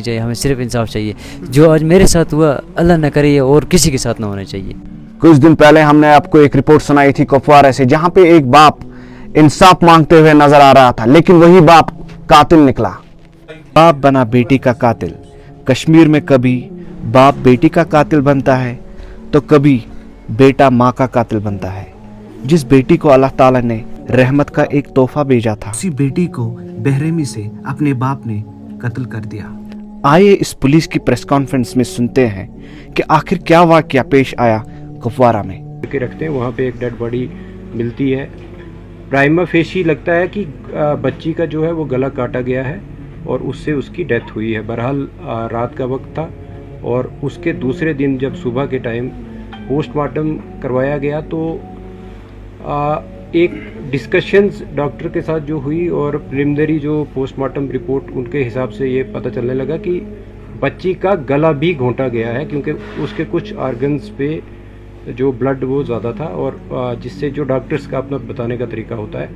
चाहिए, हमें सिर्फ इंसाफ चाहिए। जो आज मेरे साथ हुआ अल्लाह न करे ये और किसी के साथ ना होना चाहिए। कुछ दिन पहले हमने आपको एक रिपोर्ट सुनाई थी कुपवारा से, जहां पे एक बाप इंसाफ मांगते हुए नजर आ रहा था, लेकिन वही बाप कातिल निकला। बाप बना बेटी का कातिल। कश्मीर में कभी बाप बेटी का कातिल बनता है तो कभी बेटा माँ का कातिल बनता है। जिस बेटी को अल्लाह ताला ने रहमत का एक तोहफा भेजा था, उसी बेटी को बेरहमी से अपने बाप ने कत्ल कर दिया। आइए इस पुलिस की प्रेस कॉन्फ्रेंस में सुनते हैं कि आखिर क्या वाकया पेश आया कुपवारा में। के रखते हैं, वहाँ पे एक डेड बॉडी मिलती है। प्राइमा फेशी लगता है कि बच्ची का जो है वो गला काटा गया है और उससे उसकी डेथ हुई है। बहरहाल रात का वक्त था और उसके दूसरे दिन जब सुबह के टाइम पोस्टमार्टम करवाया गया तो एक डिस्कशंस डॉक्टर के साथ जो हुई और प्रिलिमिनरी जो पोस्टमार्टम रिपोर्ट उनके हिसाब से ये पता चलने लगा कि बच्ची का गला भी घोंटा गया है, क्योंकि उसके कुछ ऑर्गन्स पे जो ब्लड वो ज़्यादा था और जिससे जो डॉक्टर्स का अपना बताने का तरीका होता है,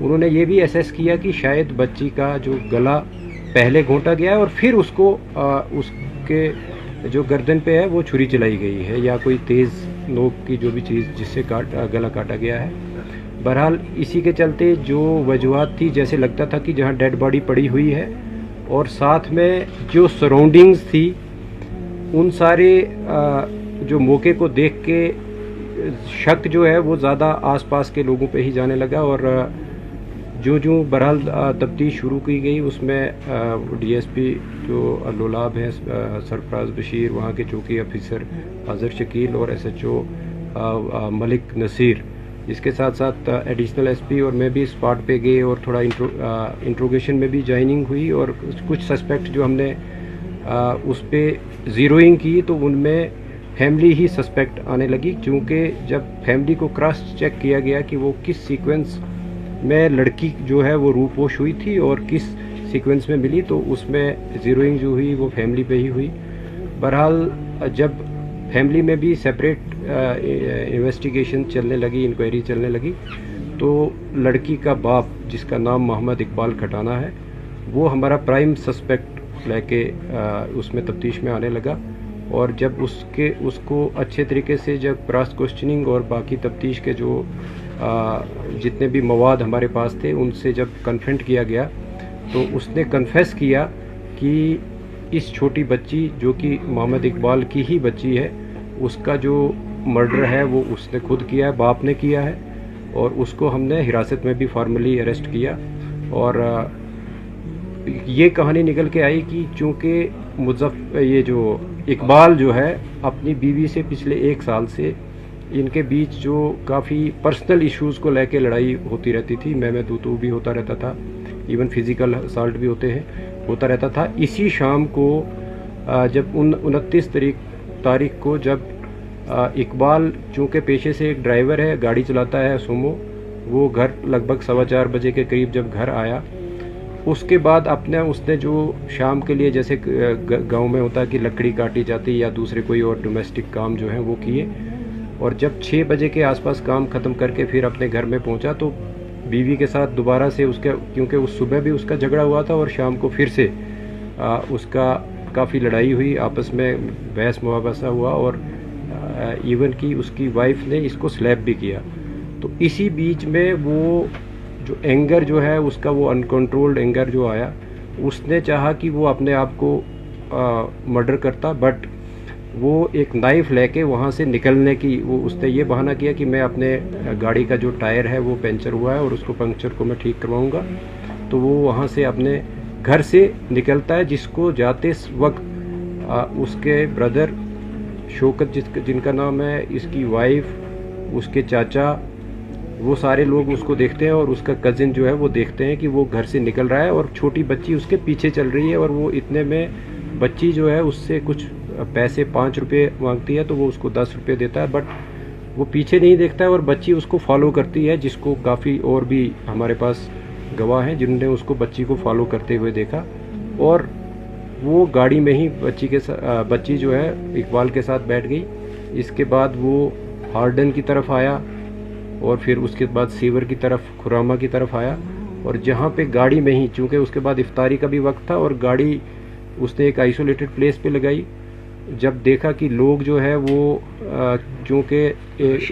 उन्होंने ये भी असेस किया कि शायद बच्ची का जो गला पहले घोंटा गया है और फिर उसको उसके जो गर्दन पे है वो छुरी चलाई गई है या कोई तेज़ नोक की जो भी चीज़ जिससे गला काटा गया है। बहरहाल इसी के चलते जो वजूहत थी, जैसे लगता था कि जहाँ डेड बॉडी पड़ी हुई है और साथ में जो सराउंडिंग्स थी, उन सारे जो मौके को देख के शक जो है वो ज़्यादा आसपास के लोगों पे ही जाने लगा और जो बहरहाल तफ्तीश शुरू की गई उसमें डीएसपी जो लोलाब है सरफराज बशीर, वहाँ के चौकी ऑफिसर अजहर शकील और एसएचओ मलिक नसीर, इसके साथ साथ एडिशनल एसपी और मैं भी स्पॉट पे गए और थोड़ा इंट्रोगेशन में भी ज्वाइनिंग हुई और कुछ सस्पेक्ट जो हमने उस पर ज़ीरोइंग की तो उनमें फैमिली ही सस्पेक्ट आने लगी, क्योंकि जब फैमिली को क्रॉस चेक किया गया कि वो किस सीक्वेंस में लड़की जो है वो रूपोश हुई थी और किस सीक्वेंस में मिली, तो उसमें ज़ीरोइंग जो हुई वो फैमिली पे ही हुई। बहरहाल जब फैमिली में भी सेपरेट इन्वेस्टिगेशन चलने लगी, इंक्वायरी चलने लगी, तो लड़की का बाप जिसका नाम मोहम्मद इकबाल खटाना है वो हमारा प्राइम सस्पेक्ट लेके उसमें तफ्तीश में आने लगा और जब उसको अच्छे तरीके से जब क्रॉस क्वेश्चनिंग और बाकी तफ्तीश के जो जितने भी मवाद हमारे पास थे उनसे जब कन्फ्रंट किया गया तो उसने कन्फेस किया कि इस छोटी बच्ची जो कि मोहम्मद इकबाल की ही बच्ची है, उसका जो मर्डर है वो उसने खुद किया है, बाप ने किया है और उसको हमने हिरासत में भी फॉर्मली अरेस्ट किया। और ये कहानी निकल के आई कि चूँकि ये जो इकबाल जो है अपनी बीवी से पिछले 1 साल से इनके बीच जो काफ़ी पर्सनल इश्यूज़ को लेके लड़ाई होती रहती थी, मैं तू भी होता रहता था, इवन फिज़िकल असॉल्ट भी होता रहता था। इसी शाम को जब 29 तारीख को जब इकबाल चूँकि पेशे से एक ड्राइवर है, गाड़ी चलाता है सुमो, वो घर लगभग 4:15 बजे के करीब जब घर आया, उसके बाद उसने जो शाम के लिए जैसे गांव में होता है कि लकड़ी काटी जाती या दूसरे कोई और डोमेस्टिक काम जो है वो किए और जब 6 बजे के आसपास काम ख़त्म करके फिर अपने घर में पहुंचा तो बीवी के साथ दोबारा से उसके, क्योंकि उस सुबह भी उसका झगड़ा हुआ था और शाम को फिर से उसका काफ़ी लड़ाई हुई, आपस में बहस मुहावसा हुआ और इवन कि उसकी वाइफ ने इसको स्लैप भी किया। तो इसी बीच में वो जो एंगर जो है उसका वो अनकंट्रोल्ड एंगर जो आया, उसने चाहा कि वो अपने आप को मर्डर करता, बट वो एक नाइफ़ लेके वहाँ से निकलने की उसने ये बहाना किया कि मैं अपने गाड़ी का जो टायर है वो पंचर हुआ है और उसको पंक्चर को मैं ठीक करवाऊँगा। तो वो वहाँ से अपने घर से निकलता है, जिसको जाते वक्त उसके ब्रदर शौकत जिनका नाम है, इसकी वाइफ, उसके चाचा, वो सारे लोग उसको देखते हैं और उसका कज़िन जो है वो देखते हैं कि वो घर से निकल रहा है और छोटी बच्ची उसके पीछे चल रही है और वो इतने में बच्ची जो है उससे कुछ पैसे 5 रुपये मांगती है तो वो उसको 10 रुपये देता है, बट वो पीछे नहीं देखता है और बच्ची उसको फॉलो करती है, जिसको काफ़ी और भी हमारे पास गवाह हैं जिन्होंने उसको बच्ची को फॉलो करते हुए देखा और वो गाड़ी में ही बच्ची जो है इकबाल के साथ बैठ गई। इसके बाद वो हार्डन की तरफ आया और फिर उसके बाद सीवर की तरफ, खुरामा की तरफ आया और जहाँ पे गाड़ी में ही, चूँकि उसके बाद इफ्तारी का भी वक्त था और गाड़ी उसने एक आइसोलेटेड प्लेस पे लगाई। जब देखा कि लोग जो है वो चूँकि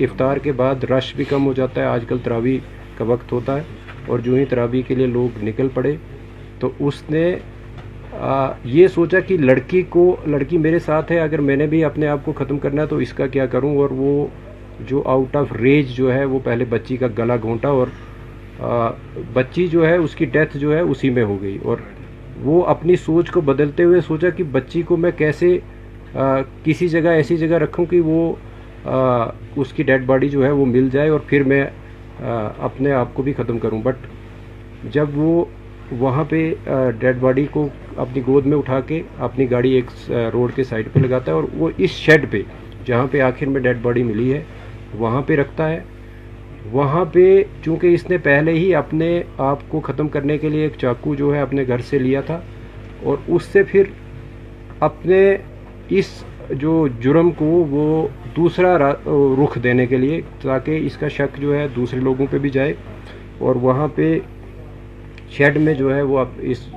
इफ्तार के बाद रश भी कम हो जाता है, आजकल तरावी का वक्त होता है, और जो ही तरावी के लिए लोग निकल पड़े, तो उसने ये सोचा कि लड़की मेरे साथ है, अगर मैंने भी अपने आप को ख़त्म करना है तो इसका क्या करूं। और वो जो आउट ऑफ रेज जो है वो पहले बच्ची का गला घोंटा, और बच्ची जो है उसकी डेथ जो है उसी में हो गई। और वो अपनी सोच को बदलते हुए सोचा कि बच्ची को मैं कैसे किसी जगह ऐसी जगह रखूं कि वो उसकी डेड बॉडी जो है वो मिल जाए और फिर मैं अपने आप को भी ख़त्म करूं। बट जब वो वहाँ पे डेड बॉडी को अपनी गोद में उठा के अपनी गाड़ी एक रोड के साइड पे लगाता है, और वो इस शेड पे जहाँ पे आखिर में डेड बॉडी मिली है वहाँ पे रखता है। वहाँ पे चूँकि इसने पहले ही अपने आप को ख़त्म करने के लिए एक चाकू जो है अपने घर से लिया था, और उससे फिर अपने इस जो जुर्म को वो दूसरा रुख देने के लिए, ताकि इसका शक जो है दूसरे लोगों पे भी जाए, और वहाँ पे शेड में जो है वो अब इस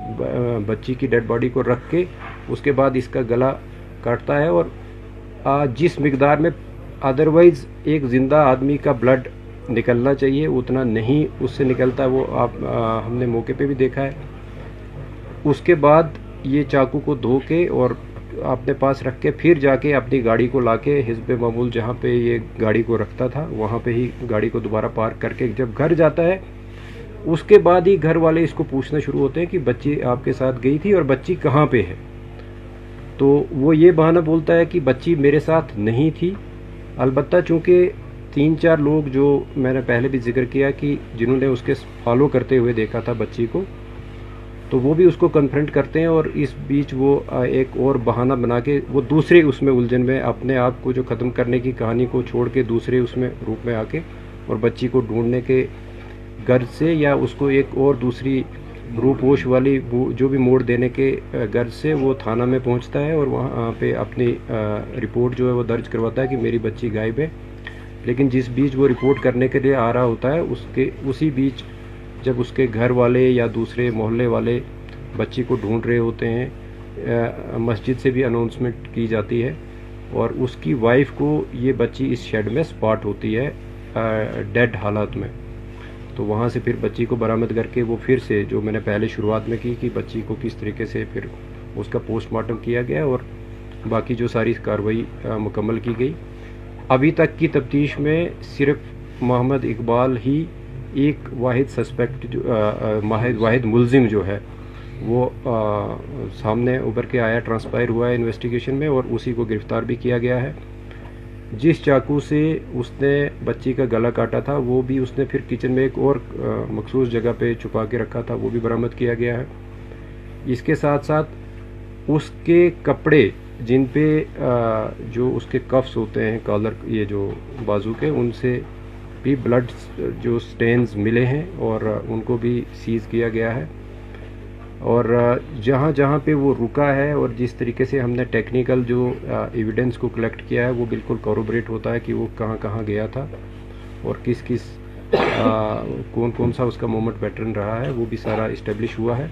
बच्ची की डेड बॉडी को रख के उसके बाद इसका गला काटता है। और जिस मिकदार में अदरवाइज़ एक ज़िंदा आदमी का ब्लड निकलना चाहिए उतना नहीं उससे निकलता, वो हमने मौके पे भी देखा है। उसके बाद ये चाकू को धो के और अपने पास रख के फिर जाके अपनी गाड़ी को लाके हिस्ब मामूल जहाँ पे ये गाड़ी को रखता था वहाँ पे ही गाड़ी को दोबारा पार्क करके जब घर जाता है, उसके बाद ही घर वाले इसको पूछना शुरू होते हैं कि बच्ची आपके साथ गई थी और बच्ची कहाँ पे है। तो वो ये बहाना बोलता है कि बच्ची मेरे साथ नहीं थी। अलबत्ता चूँकि 3-4 लोग जो मैंने पहले भी जिक्र किया कि जिन्होंने उसके फॉलो करते हुए देखा था बच्ची को, तो वो भी उसको कन्फ्रंट करते हैं, और इस बीच वो एक और बहाना बना के वो दूसरे उसमें उलझन में अपने आप को जो ख़त्म करने की कहानी को छोड़ के दूसरे उसमें रूप में आके और बच्ची को ढूंढने के गर्ज से या उसको एक और दूसरी रूपोश वाली जो भी मोड़ देने के गर्ज से वो थाना में पहुंचता है और वहाँ पे अपनी रिपोर्ट जो है वो दर्ज करवाता है कि मेरी बच्ची गायब है। लेकिन जिस बीच वो रिपोर्ट करने के लिए आ रहा होता है उसी बीच जब उसके घर वाले या दूसरे मोहल्ले वाले बच्ची को ढूंढ रहे होते हैं, मस्जिद से भी अनाउंसमेंट की जाती है और उसकी वाइफ को ये बच्ची इस शेड में स्पॉट होती है डेड हालात में। तो वहाँ से फिर बच्ची को बरामद करके वो फिर से जो मैंने पहले शुरुआत में की कि बच्ची को किस तरीके से फिर उसका पोस्टमार्टम किया गया और बाकी जो सारी कार्रवाई मुकम्मल की गई। अभी तक की तफ्तीश में सिर्फ मोहम्मद इकबाल ही एक वाहिद सस्पेक्ट जो वाहिद मुलजिम जो है वो सामने उभर के आया, ट्रांसपायर हुआ है इन्वेस्टिगेशन में, और उसी को गिरफ़्तार भी किया गया है। जिस चाकू से उसने बच्ची का गला काटा था वो भी उसने फिर किचन में एक और मखसूस जगह पे छुपा के रखा था, वो भी बरामद किया गया है। इसके साथ साथ उसके कपड़े जिन पे जो उसके कफ्स होते हैं कॉलर, ये जो बाजू के, उनसे भी ब्लड जो स्टेन्स मिले हैं और उनको भी सीज़ किया गया है। और जहाँ जहाँ पे वो रुका है और जिस तरीके से हमने टेक्निकल जो एविडेंस को कलेक्ट किया है वो बिल्कुल कॉरोबरेट होता है कि वो कहाँ कहाँ गया था और किस किस कौन कौन सा उसका मोमेंट पैटर्न रहा है, वो भी सारा इस्टेब्लिश हुआ है।